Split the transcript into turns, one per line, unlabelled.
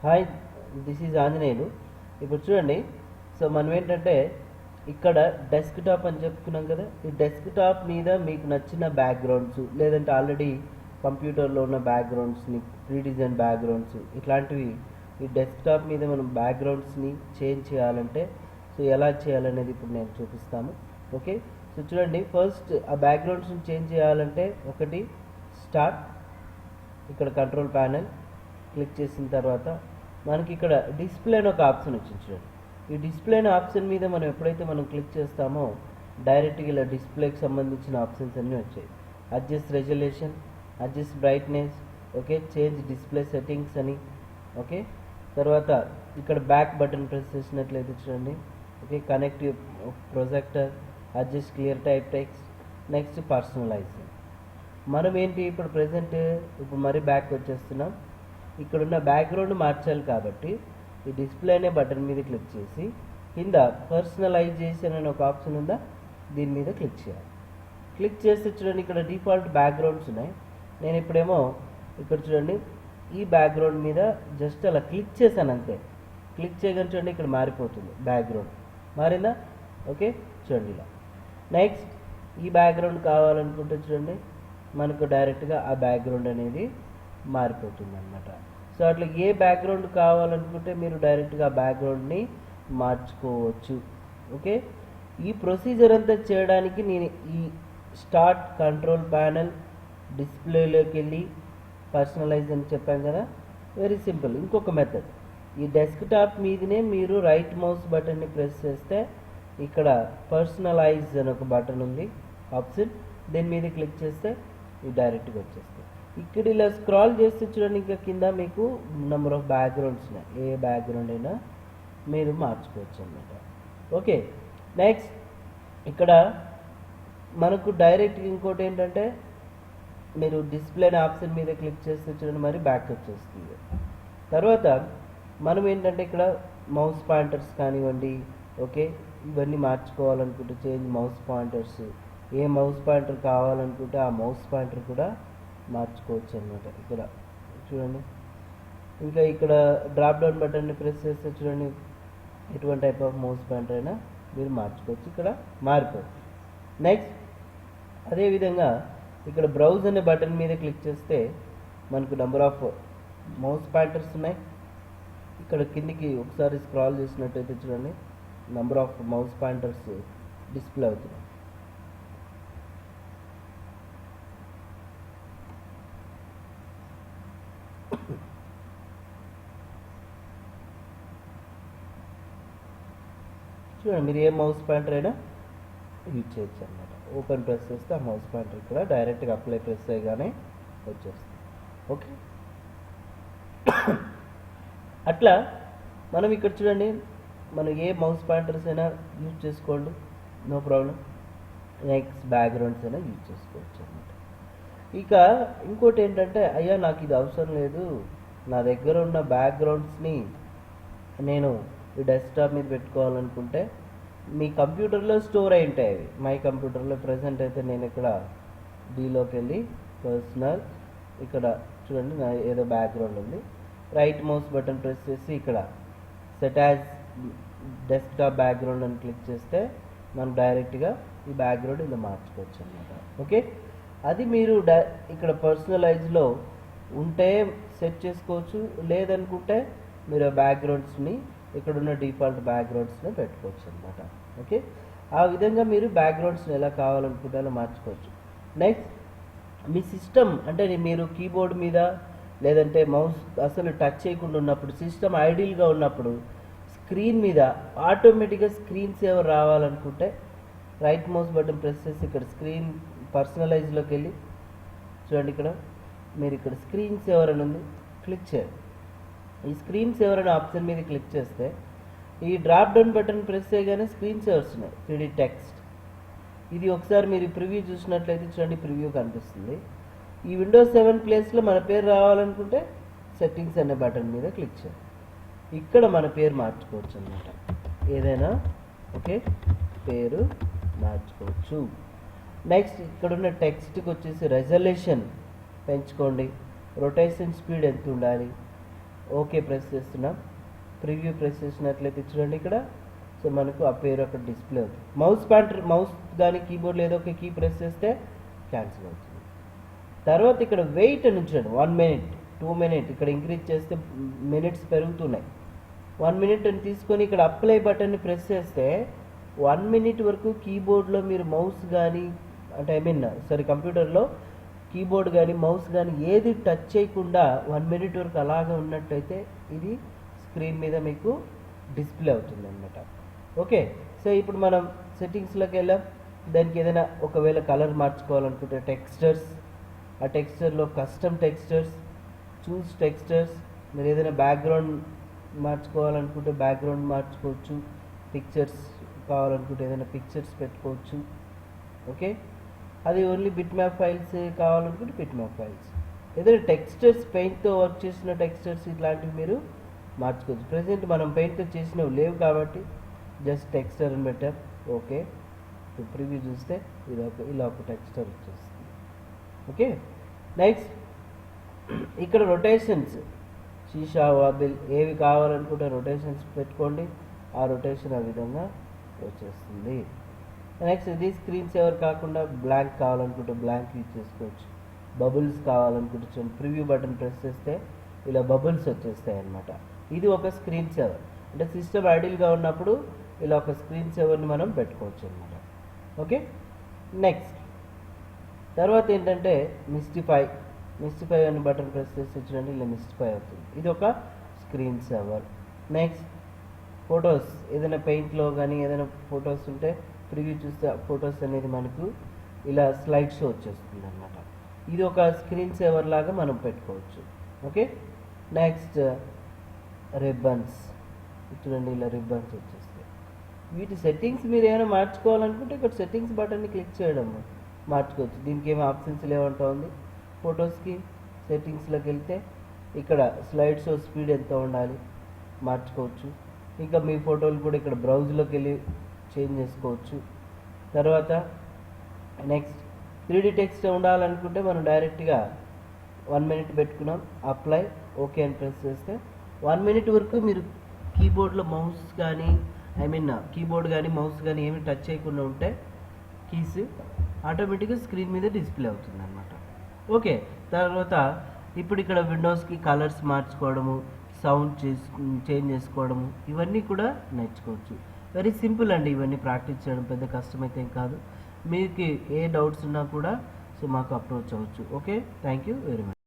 Hi, this is Anjaneyulu. ఇప్పుడు చూడండి, so మనం ఏంటంటే ఇక్కడ డెస్క్టాప్ అని చెప్పుకున్నాం కదా. ఈ డెస్క్టాప్ మీద మీకు నచ్చిన బ్యాక్గ్రౌండ్స్, లేదంటే ఆల్రెడీ కంప్యూటర్లో ఉన్న బ్యాక్గ్రౌండ్స్ని, రీడిజైన్ బ్యాక్గ్రౌండ్స్ ఇట్లాంటివి ఈ డెస్క్టాప్ మీద మనం బ్యాక్గ్రౌండ్స్ని చేంజ్ చేయాలంటే సో ఎలా చేయాలనేది ఇప్పుడు నేను చూపిస్తాను. ఓకే, సో చూడండి, ఫస్ట్ ఆ బ్యాక్గ్రౌండ్స్ని చేంజ్ చేయాలంటే ఒకటి స్టార్ట్, ఇక్కడ కంట్రోల్ ప్యానెల్ క్లిక్ చేసిన తర్వాత మనకి ఇక్కడ డిస్ప్లే అని ఒక ఆప్షన్ వచ్చింది. చూడండి, ఈ డిస్ప్లే అనే ఆప్షన్ మీద మనం ఎప్పుడైతే మనం క్లిక్ చేస్తామో డైరెక్ట్గా ఇలా డిస్ప్లేకి సంబంధించిన ఆప్షన్స్ అన్నీ వచ్చాయి. Adjust resolution, adjust brightness, okay, change display settings అని. ఓకే, తర్వాత ఇక్కడ బ్యాక్ బటన్ ప్రెస్ చేసినట్లయితే చూడండి, okay, connect projector, adjust clear type text, next personalize. మనం ఏంటి ఇప్పుడు ప్రెసెంట్ ఇప్పుడు మరీ బ్యాక్ వచ్చేస్తున్నాం. ఇక్కడున్న బ్యాక్గ్రౌండ్ మార్చాలి కాబట్టి ఈ డిస్ప్లే అనే బటన్ మీద క్లిక్ చేసి కింద పర్సనలైజేషన్ అనే ఒక ఆప్షన్ ఉందా, దీని మీద క్లిక్ చేయాలి. క్లిక్ చేస్తే చూడండి, ఇక్కడ డిఫాల్ట్ బ్యాక్గ్రౌండ్స్ ఉన్నాయి. నేను ఇప్పుడేమో ఇక్కడ చూడండి ఈ బ్యాక్గ్రౌండ్ మీద జస్ట్ అలా క్లిక్ చేశాను అంతే. క్లిక్ చేయగానే చూడండి ఇక్కడ మారిపోతుంది, బ్యాక్గ్రౌండ్ మారిందా. ఓకే, చూడండి ఇలా. నెక్స్ట్ ఈ బ్యాక్గ్రౌండ్ కావాలనుకుంటే చూడండి మనకు డైరెక్ట్గా ఆ బ్యాక్గ్రౌండ్ అనేది మారిపోతుంది అనమాట. సో అట్లా ఏ బ్యాక్గ్రౌండ్ కావాలనుకుంటే మీరు డైరెక్ట్గా ఆ బ్యాక్గ్రౌండ్ని మార్చుకోవచ్చు. ఓకే, ఈ ప్రొసీజర్ అంతా చేయడానికి నేను ఈ స్టార్ట్, కంట్రోల్ ప్యానెల్, డిస్ప్లేలోకి వెళ్ళి పర్సనలైజ్ అని చెప్పాను కదా. Very simple. ఇంకొక మెథడ్, ఈ డెస్క్టాప్ మీదనే మీరు రైట్ మౌస్ బటన్ని ప్రెస్ చేస్తే ఇక్కడ పర్సనలైజ్ అని ఒక బటన్ ఉంది ఆప్షన్, దీని మీద క్లిక్ చేస్తే ఇది డైరెక్ట్గా వచ్చేస్తుంది. ఇక్కడ ఇలా స్క్రాల్ చేస్తే చూడండి, ఇంకా కింద మీకు నెంబర్ ఆఫ్ బ్యాక్గ్రౌండ్స్ ఉన్నాయి. ఏ బ్యాక్గ్రౌండ్ అయినా మీరు మార్చుకోవచ్చు అన్నమాట. ఓకే, నెక్స్ట్ ఇక్కడ మనకు డైరెక్ట్గా ఇంకోటి ఏంటంటే మీరు డిస్ప్లే అనే ఆప్షన్ మీద క్లిక్ చేస్తే చూడండి మరి బ్యాక్ వచ్చేస్తుంది. తర్వాత మనం ఏంటంటే ఇక్కడ మౌస్ పాయింటర్స్ కానివ్వండి, ఓకే, ఇవన్నీ మార్చుకోవాలనుకుంటే చేంజ్ మౌస్ పాయింటర్స్, ఏ మౌస్ పాయింటర్ కావాలనుకుంటే ఆ మౌస్ పాయింటర్ కూడా మార్చుకోవచ్చు అనమాట. ఇక్కడ చూడండి, ఇంకా ఇక్కడ డ్రాప్ డౌన్ బటన్ని ప్రెస్ చేస్తే చూడండి ఎటువంటి టైప్ ఆఫ్ మౌస్ పాయింటర్ అయినా మీరు మార్చుకోవచ్చు, ఇక్కడ మారిపోవచ్చు. నెక్స్ట్ అదేవిధంగా ఇక్కడ బ్రౌజ్ అనే బటన్ మీద క్లిక్ చేస్తే మనకు నెంబర్ ఆఫ్ మౌస్ పాయింటర్స్ ఉన్నాయి. ఇక్కడ కిందికి ఒకసారి స్క్రాల్ చేసినట్టయితే చూడండి number of mouse pointers display అవుతున్నాయి. చూడండి, మీరు ఏ మౌస్ పాయింటర్ అయినా యూజ్ చేయొచ్చు అనమాట. ఓపెన్ ప్రెస్ చేస్తే ఆ మౌస్ పాయింటర్ ఇక్కడ డైరెక్ట్గా అప్లై ప్రెస్ చేయగానే వచ్చేస్తుంది. ఓకే, అట్లా మనం ఇక్కడ చూడండి మనం ఏ మౌస్ పాయింటర్స్ అయినా యూజ్ చేసుకోండి, నో ప్రాబ్లం. నెక్స్ట్ బ్యాక్గ్రౌండ్స్ అయినా యూజ్ చేసుకోవచ్చు అనమాట. ఇక ఇంకోటి ఏంటంటే, అయ్యా నాకు ఇది అవసరం లేదు, నా దగ్గర ఉన్న బ్యాక్గ్రౌండ్స్ని నేను ఈ డెస్క్టాప్ మీద పెట్టుకోవాలనుకుంటే మీ కంప్యూటర్లో స్టోర్ అయి ఉంటాయి అవి. మై కంప్యూటర్లో ప్రజెంట్ అయితే నేను ఇక్కడ డీలోకి వెళ్ళి పర్సనల్, ఇక్కడ చూడండి నా ఏదో బ్యాక్గ్రౌండ్ ఉంది. రైట్ మౌస్ బటన్ ప్రెస్ చేసి ఇక్కడ సెట్ యాజ్ డెస్క్టాప్ బ్యాక్గ్రౌండ్ అని క్లిక్ చేస్తే మనం డైరెక్ట్గా ఈ బ్యాక్గ్రౌండ్ ఇలా మార్చుకోవచ్చు అనమాట. ఓకే, అది మీరు ఇక్కడ పర్సనలైజ్లో ఉంటే సెట్ చేసుకోవచ్చు, లేదనుకుంటే మీరు ఆ బ్యాక్గ్రౌండ్స్ని ఇక్కడున్న డిఫాల్ట్ బ్యాక్గ్రౌండ్స్ని పెట్టుకోవచ్చు అనమాట. ఓకే, ఆ విధంగా మీరు బ్యాక్గ్రౌండ్స్ని ఎలా కావాలనుకుంటే అలా మార్చుకోవచ్చు. నెక్స్ట్ మీ సిస్టమ్ అంటే మీరు కీబోర్డ్ మీద లేదంటే మౌస్ అసలు టచ్ చేయకుండా ఉన్నప్పుడు, సిస్టమ్ ఐడియల్గా ఉన్నప్పుడు స్క్రీన్ మీద ఆటోమేటిక్గా స్క్రీన్ సేవర్ రావాలనుకుంటే రైట్ మౌస్ బటన్ ప్రెస్ చేసి ఇక్కడ స్క్రీన్ పర్సనలైజ్లోకి వెళ్ళి చూడండి, ఇక్కడ మీరు ఇక్కడ స్క్రీన్ సేవర్ అని ఉంది, క్లిక్ చేయండి. ఈ స్క్రీన్ సేవర్ అనే ఆప్షన్ మీద క్లిక్ చేస్తే ఈ డ్రాప్ డౌన్ బటన్ ప్రెస్ చేయగానే స్క్రీన్ సేవర్స్ ఉన్నాయి, 3D టెక్స్ట్. ఇది ఒకసారి మీరు ప్రివ్యూ చూసినట్లయితే చూడండి ప్రివ్యూ కనిపిస్తుంది. ఈ విండోస్ 7 ప్లేస్లో మన పేరు రావాలనుకుంటే సెట్టింగ్స్ అనే బటన్ మీద క్లిక్ చేయండి. ఇక్కడ మన పేరు మార్చుకోవచ్చు అన్నమాట, ఏదైనా. ఓకే, పేరు మార్చుకోవచ్చు. నెక్స్ట్ ఇక్కడున్న టెక్స్ట్కి వచ్చేసి రెజల్యూషన్ పెంచుకోండి, రొటేషన్ స్పీడ్ ఎంత ఉండాలి, ఓకే ప్రెస్ చేస్తున్నాం. ప్రివ్యూ ప్రెస్ చేసినట్లయితే చూడండి ఇక్కడ, సో మనకు ఆ పేరు అక్కడ డిస్ప్లే అవుతుంది. మౌస్ కానీ కీబోర్డ్లో ఏదో ఒక కీ ప్రెస్ చేస్తే క్యాన్సిల్ అవుతుంది. తర్వాత ఇక్కడ వెయిట్ అని చూడండి, 1 minute 2 minute ఇక్కడ ఇంక్రీజ్ చేస్తే మినిట్స్ పెరుగుతున్నాయి. 1 minute అని తీసుకొని ఇక్కడ అప్లై బటన్ని ప్రెస్ చేస్తే 1 minute వరకు కీబోర్డ్లో మీరు మౌస్ కానీ అంటే కంప్యూటర్లో కీబోర్డ్ కానీ మౌస్ కానీ ఏది టచ్ చేయకుండా 1 minute వరకు అలాగే ఉన్నట్టయితే ఇది స్క్రీన్ మీద మీకు డిస్ప్లే అవుతుంది అనమాట. ఓకే, సో ఇప్పుడు మనం సెట్టింగ్స్లోకి వెళ్ళాం. దానికి ఏదైనా ఒకవేళ కలర్ మార్చుకోవాలనుకుంటే టెక్స్చర్స్, ఆ టెక్స్చర్లో కస్టమ్ టెక్స్చర్స్, చూస్ టెక్స్చర్స్, మీరు ఏదైనా బ్యాక్గ్రౌండ్ మార్చుకోవాలనుకుంటే బ్యాక్గ్రౌండ్ మార్చుకోవచ్చు, పిక్చర్స్ కావాలనుకుంటే ఏదైనా పిక్చర్స్ పెట్టుకోవచ్చు. ఓకే, అది ఓన్లీ బిట్ మ్యాప్ ఫైల్స్ కావాలనుకుంటే బిట్ మ్యాప్ ఫైల్స్, ఏదైనా టెక్స్చర్స్ పెయింట్తో వర్క్ చేసిన టెక్స్చర్స్ ఇట్లాంటివి మీరు మార్చుకోవచ్చు. ప్రజెంట్ మనం పెయింట్తో చేసినవి లేవు కాబట్టి జస్ట్ టెక్స్చర్ అని పెట్టాం. ఓకే, ప్రివ్యూ చూస్తే ఇలా ఒక టెక్స్చర్ వచ్చేస్తుంది. ఓకే, నెక్స్ట్ ఇక్కడ రొటేషన్స్, షీషా వాబిల్ ఏవి కావాలనుకుంటే రొటేషన్స్ పెట్టుకోండి, ఆ రొటేషన్ ఆ విధంగా వచ్చేస్తుంది. నెక్స్ట్ ఇది స్క్రీన్ సేవర్ కాకుండా బ్లాంక్ కావాలనుకుంటే బ్లాంక్ యూజ్ చేసుకోవచ్చు. బబుల్స్ కావాలనుకుంటే చూడండి, ప్రివ్యూ బటన్ ప్రెస్ చేస్తే ఇలా బబుల్స్ వచ్చేస్తాయి అన్నమాట. ఇది ఒక స్క్రీన్ సేవర్, అంటే సిస్టమ్ ఐడిల్గా ఉన్నప్పుడు ఇలా ఒక స్క్రీన్ సేవర్ని మనం పెట్టుకోవచ్చు అనమాట. ఓకే, నెక్స్ట్ తర్వాత ఏంటంటే మిస్టిఫై అని బటన్ ప్రెస్ చేస్తే చూడండి ఇలా మిస్టిఫై అవుతుంది. ఇది ఒక స్క్రీన్ సేవర్. నెక్స్ట్ ఫొటోస్, ఏదైనా పెయింట్లో కానీ ఏదైనా ఫొటోస్ ఉంటే ప్రివ్యూ చూస్తే ఫొటోస్ అనేది మనకు ఇలా స్లైడ్ షో వచ్చేస్తుంది అనమాట. ఇది ఒక స్క్రీన్ సేవర్ లాగా మనం పెట్టుకోవచ్చు. ఓకే, నెక్స్ట్ రిబ్బన్స్, చూడండి ఇలా రిబ్బన్స్ వచ్చేస్తాయి. వీటి సెట్టింగ్స్ మీరు ఏమైనా మార్చుకోవాలనుకుంటే ఇక్కడ సెట్టింగ్స్ బటన్ని క్లిక్ చేయడం మార్చుకోవచ్చు. దీనికి ఏమి ఆప్షన్స్ లేవంటా ఉంది. ఫొటోస్కి సెట్టింగ్స్లోకి వెళ్తే ఇక్కడ స్లైడ్ షో స్పీడ్ ఎంత ఉండాలి మార్చుకోవచ్చు. ఇంకా మీ ఫోటోలు కూడా ఇక్కడ బ్రౌజ్లోకి వెళ్ళి చేంజ్ చేసుకోవచ్చు. తర్వాత నెక్స్ట్ 3D టెక్స్ట్ ఉండాలనుకుంటే మనం డైరెక్ట్గా 1 minute పెట్టుకున్నాం, అప్లై ఓకే అని ప్రెస్ చేస్తే 1 minute వరకు మీరు కీబోర్డ్లో మౌస్ కానీ కీబోర్డ్ కానీ మౌస్ కానీ ఏమి టచ్ చేయకుండా ఉంటే కీస్ ఆటోమేటిక్గా స్క్రీన్ మీద డిస్ప్లే అవుతుంది అనమాట. ఓకే, తర్వాత ఇప్పుడు ఇక్కడ విండోస్కి కలర్స్ మార్చుకోవడము, సౌండ్ చేంజ్ చేసుకోవడము, ఇవన్నీ కూడా నేర్చుకోవచ్చు. వెరీ సింపుల్ అండి, ఇవన్నీ ప్రాక్టీస్ చేయడం పెద్ద కష్టమైతే ఏం కాదు. మీకు ఏ డౌట్స్ ఉన్నా కూడా సో మాకు అప్రోచ్ అవ్వచ్చు. Okay, thank you very much.